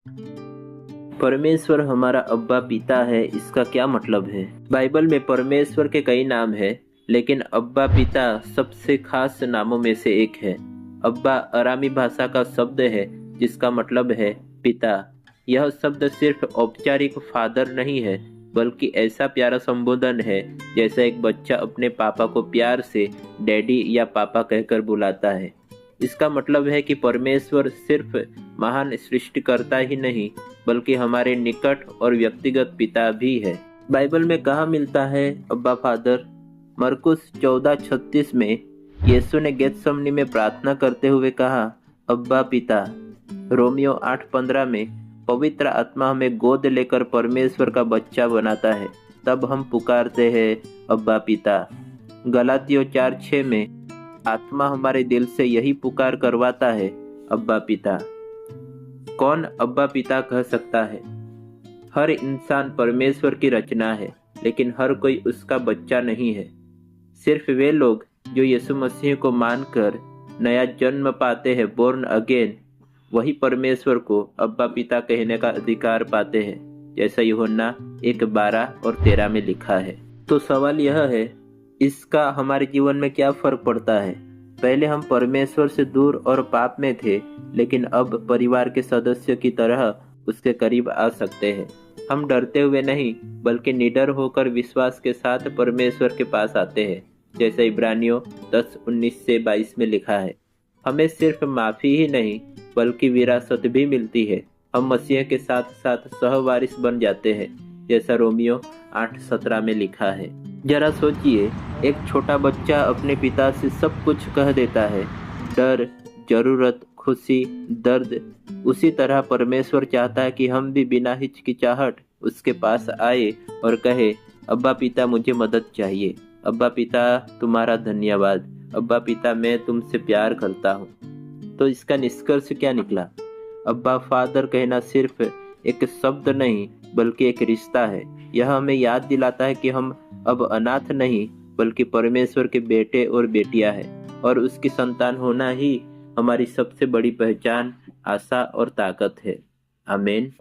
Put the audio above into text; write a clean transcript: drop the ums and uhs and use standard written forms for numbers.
परमेश्वर हमारा अब्बा पिता है, इसका क्या मतलब है? बाइबल में परमेश्वर के कई नाम हैं, लेकिन अब्बा पिता सबसे खास नामों में से एक है। अब्बा अरामी भाषा का शब्द है जिसका मतलब है पिता। यह शब्द सिर्फ औपचारिक फादर नहीं है, बल्कि ऐसा प्यारा संबोधन है जैसा एक बच्चा अपने पापा को प्यार से डैडी या पापा कहकर बुलाता है। इसका मतलब है कि परमेश्वर सिर्फ महान सृष्टिकर्ता ही नहीं, बल्कि हमारे निकट और व्यक्तिगत पिता भी है। बाइबल में कहाँ मिलता है अब्बा फादर? मरकुस 14:36 में यीशु ने गेतसमनी में प्रार्थना करते हुए कहा, अब्बा पिता। रोमियो 8:15 में पवित्र आत्मा हमें गोद लेकर परमेश्वर का बच्चा बनाता है, तब हम पुकारते हैं अब्बा पिता। गलातियों 4:6 में आत्मा हमारे दिल से यही पुकार करवाता है, अब्बा पिता। कौन अब्बा पिता कह सकता है? हर इंसान परमेश्वर की रचना है, लेकिन हर कोई उसका बच्चा नहीं है। सिर्फ वे लोग जो यीशु मसीह को मानकर नया जन्म पाते हैं, बोर्न अगेन, वही परमेश्वर को अब्बा पिता कहने का अधिकार पाते हैं, जैसा यूहन्ना 1:12-13 में लिखा है। तो सवाल यह है, इसका हमारे जीवन में क्या फर्क पड़ता है? पहले हम परमेश्वर से दूर और पाप में थे, लेकिन अब परिवार के सदस्य की तरह उसके करीब आ सकते हैं। हम डरते हुए नहीं, बल्कि निडर होकर विश्वास के साथ परमेश्वर के पास आते हैं, जैसा इब्रानियों 10:19-22 में लिखा है। हमें सिर्फ माफी ही नहीं, बल्कि विरासत भी मिलती है। हम मसीह के साथ साथ सहवारिस बन जाते हैं, जैसा रोमियो 8:17 में लिखा है। जरा सोचिए, एक छोटा बच्चा अपने पिता से सब कुछ कह देता है, डर, जरूरत, खुशी, दर्द। उसी तरह परमेश्वर चाहता है कि हम भी बिना हिचकिचाहट उसके पास आए और कहे, अब्बा पिता मुझे मदद चाहिए, अब्बा पिता तुम्हारा धन्यवाद, अब्बा पिता मैं तुमसे प्यार करता हूँ। तो इसका निष्कर्ष क्या निकला? अब्बा फादर कहना सिर्फ एक शब्द नहीं, बल्कि एक रिश्ता है। यह हमें याद दिलाता है कि हम अब अनाथ नहीं, बल्कि परमेश्वर के बेटे और बेटियां हैं, और उसकी संतान होना ही हमारी सबसे बड़ी पहचान, आशा और ताकत है। आमीन।